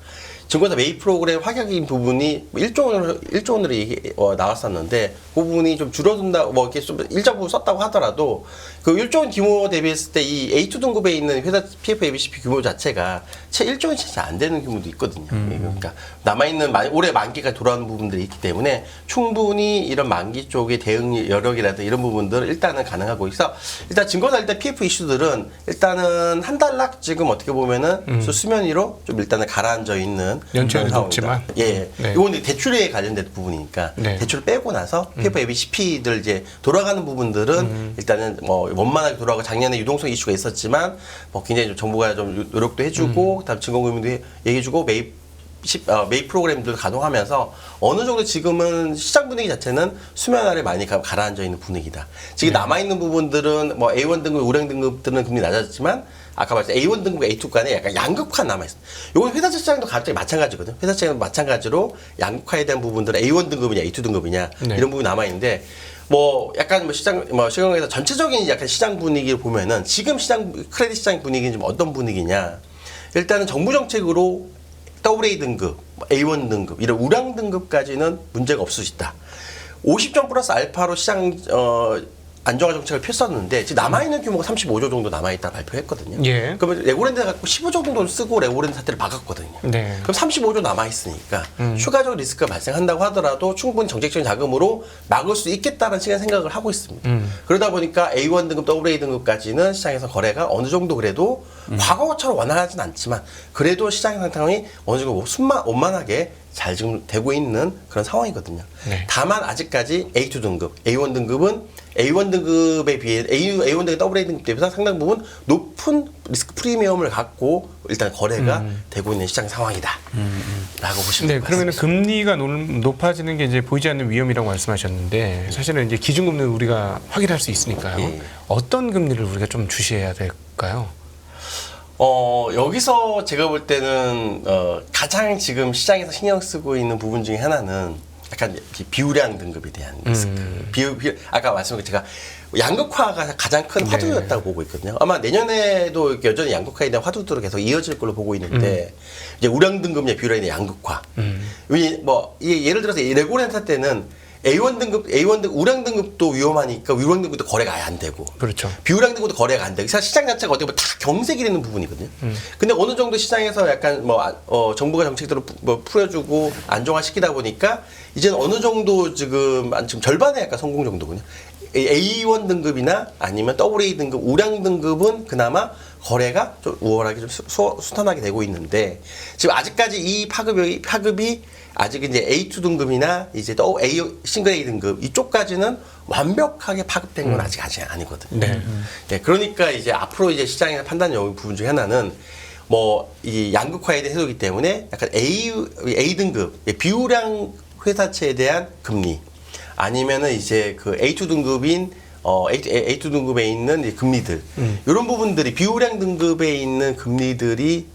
증권사 매입 프로그램 확약인 부분이 1조 원으로 나왔었는데 그 부분이 좀 줄어든다, 뭐 이렇게 좀 일정 부분 썼다고 하더라도 그 1조 원 규모 대비했을 때 이 A2 등급에 있는 회사 PF, ABCP 규모 자체가 채 1조 원이 진짜 안 되는 규모도 있거든요. 그러니까 남아있는 올해 만기가 돌아오는 부분들이 있기 때문에 충분히 이런 만기 쪽의 대응 여력이라든지 이런 부분들은 일단은 가능하고 있어. 일단 증권사 일단 PF 이슈들은 일단은 한 달락 지금 어떻게 보면은 수면 위로 좀 일단은 가라앉아 있는 연체율은 그런 높지만. 상황이다. 예. 네. 이건 대출에 관련된 부분이니까 네. 대출을 빼고 나서 PF, ABCP들 이제 돌아가는 부분들은 일단은 뭐 원만하게 돌아가고 작년에 유동성 이슈가 있었지만 뭐 굉장히 좀 정부가 좀 노력도 해주고 그다음 증권금융도 얘기해주고 매입 프로그램들도 가동하면서 어느 정도 지금은 시장 분위기 자체는 수면 아래 많이 가라앉아 있는 분위기다. 지금 남아있는 부분들은 뭐 A1 등급, 우량 등급들은 금리 낮았지만 아까 말했던 A1 등급, A2 간에 약간 양극화 남아있습니다. 이건 회사채 시장도 갑자기 마찬가지거든요. 회사채 시장도 마찬가지로 양극화에 대한 부분들은 A1 등급이냐, A2 등급이냐 네. 이런 부분이 남아있는데 뭐 약간 뭐 시장에서 전체적인 약간 시장 분위기를 보면은 지금 크레딧 시장 분위기는 좀 어떤 분위기냐. 일단은 정부 정책으로 AA 등급, A1 등급, 이런 우량 등급까지는 문제가 없을 수 있다. 50점 플러스 알파로 시장 안정화 정책을 폈었는데 지금 남아있는 규모가 35조 정도 남아있다 발표했거든요. 예. 그러면 레고랜드 갖고 15조 정도 쓰고 레고랜드 사태를 막았거든요. 네. 그럼 35조 남아있으니까 추가적 리스크가 발생한다고 하더라도 충분히 정책적인 자금으로 막을 수 있겠다는 생각을 하고 있습니다. 그러다 보니까 A1 등급, AA 등급까지는 시장에서 거래가 어느 정도 그래도 과거처럼 원활하진 않지만 그래도 시장 상황이 어느 정도 원만하게 잘 지금 되고 있는 그런 상황이거든요. 네. 다만 아직까지 A2 등급, A1 등급은 A1 등급에 비해 A1 등급, AA 등급 대비해서 상당 부분 높은 리스크 프리미엄을 갖고 일단 거래가 되고 있는 시장 상황이다. 라고 보시면 네, 될 것 그러면 같습니다. 금리가 높아지는 게 이제 보이지 않는 위험이라고 말씀하셨는데 사실은 이제 기준금리를 우리가 확인할 수 있으니까요. 예. 어떤 금리를 우리가 좀 주시해야 될까요? 여기서 제가 볼 때는 가장 지금 시장에서 신경 쓰고 있는 부분 중에 하나는 약간 비우량 등급에 대한 리스크. 아까 말씀드린 제가 양극화가 가장 큰 화두였다고 보고 있거든요. 아마 내년에도 여전히 양극화에 대한 화두들은 계속 이어질 걸로 보고 있는데 이제 우량 등급이나 비우량에 대한 양극화. 이게 예를 들어서 이 레고랜타 때는 A1 등급, 우량 등급도 위험하니까 우량 등급도 거래가 아예 안 되고. 그렇죠. 비우량 등급도 거래가 안 되고. 사실 시장 자체가 어떻게 보면 다 경색이 되는 부분이거든요. 근데 어느 정도 시장에서 약간 정부가 정책들을 풀어주고 안정화시키다 보니까 이제는 어느 정도 지금 절반의 약간 성공 정도군요. A1 등급이나 아니면 AA 등급, 우량 등급은 그나마 거래가 좀 우월하게 좀 순탄하게 되고 있는데 지금 아직까지 이 파급이 아직 이제 A2 등급이나 이제 또 싱글 A 등급 이쪽까지는 완벽하게 파급된 건 아직 아니거든요. 네. 네, 그러니까 이제 앞으로 이제 시장의 판단 부분 중에 하나는 이 양극화에 대한 해소이기 때문에 약간 A 등급 비우량 회사채에 대한 금리 아니면은 이제 그 A2 등급인 A2 등급에 있는 이제 금리들 이런 부분들이 비우량 등급에 있는 금리들이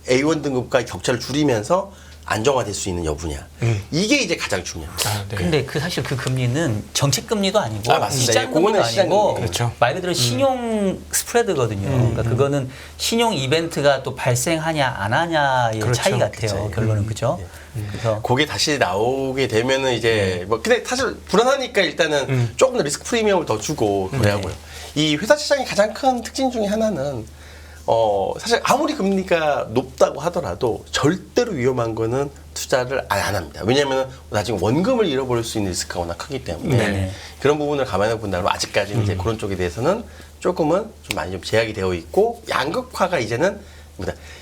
A1 등급과 격차를 줄이면서 안정화될 수 있는 여부냐 이게 이제 가장 중요합니다. 아, 네. 근데 사실 그 금리는 정책 금리도 아니고 맞습니다. 시장 예, 그거는 금리도 시장 아니고 금리. 그렇죠. 말 그대로 신용 스프레드거든요. 그러니까 그거는 신용 이벤트가 또 발생하냐 안 하냐의 그렇죠. 차이 같아요. 결론은 그죠. 그래서 그게 다시 나오게 되면은 이제 근데 사실 불안하니까 일단은 조금 더 리스크 프리미엄을 더 주고 그래야고요. 이 회사 시장의 가장 큰 특징 중에 하나는 사실 아무리 금리가 높다고 하더라도 절대로 위험한 거는 투자를 안 합니다. 왜냐하면 나중에 원금을 잃어버릴 수 있는 리스크가 워낙 크기 때문에 네네. 그런 부분을 감안해 본다면 아직까지는 이제 그런 쪽에 대해서는 조금은 좀 많이 좀 제약이 되어 있고 양극화가 이제는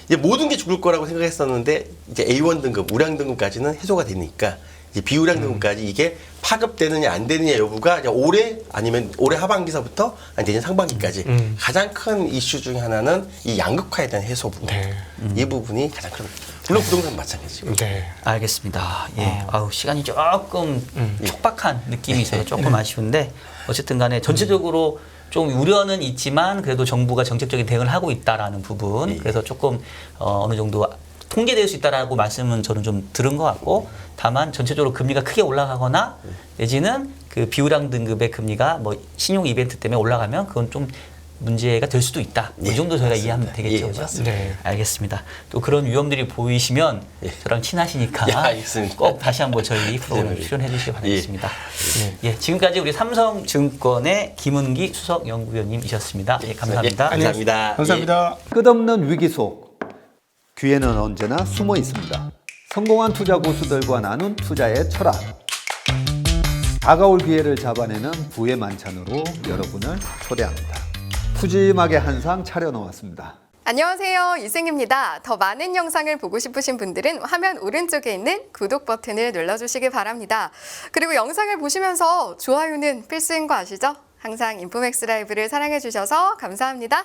이제 모든 게 죽을 거라고 생각했었는데 이제 A1 등급, 우량 등급까지는 해소가 되니까 이제 비우량 등급까지 이게 파급되느냐 안 되느냐 여부가 이제 올해 아니면 올해 하반기서부터 내년 상반기까지 가장 큰 이슈 중에 하나는 이 양극화에 대한 해소 부분. 네. 이 부분이 가장 큰. 물론 부동산 마찬가지고. 네. 알겠습니다. 예. 아우 시간이 조금 촉박한 느낌이 있어서 조금 아쉬운데 어쨌든 간에 전체적으로 좀 우려는 있지만 그래도 정부가 정책적인 대응을 하고 있다라는 부분 그래서 조금 어느 정도 통제될 수 있다라고 말씀은 저는 좀 들은 것 같고 다만 전체적으로 금리가 크게 올라가거나 내지는 그 비우량 등급의 금리가 뭐 신용 이벤트 때문에 올라가면 그건 좀 문제가 될 수도 있다. 예, 이 정도 저희가 맞습니다. 이해하면 되겠죠. 예, 그죠? 맞습니다. 네. 알겠습니다. 또 그런 위험들이 보이시면 저랑 친하시니까 예, 알겠습니다. 꼭 다시 한번 저희 프로그램 네. 출연해 주시기 바라겠습니다. 예, 지금까지 우리 삼성증권의 김은기 수석연구위원님이셨습니다. 예, 감사합니다. 감사합니다. 감사합니다. 끝없는 위기 속 기회는 언제나 숨어 있습니다. 성공한 투자 고수들과 나눈 투자의 철학. 다가올 기회를 잡아내는 부의 만찬으로 여러분을 초대합니다. 푸짐하게 한 상 차려놓았습니다. 안녕하세요. 이승입니다. 더 많은 영상을 보고 싶으신 분들은 화면 오른쪽에 있는 구독 버튼을 눌러주시기 바랍니다. 그리고 영상을 보시면서 좋아요는 필수인 거 아시죠? 항상 인포맥스 라이브를 사랑해주셔서 감사합니다.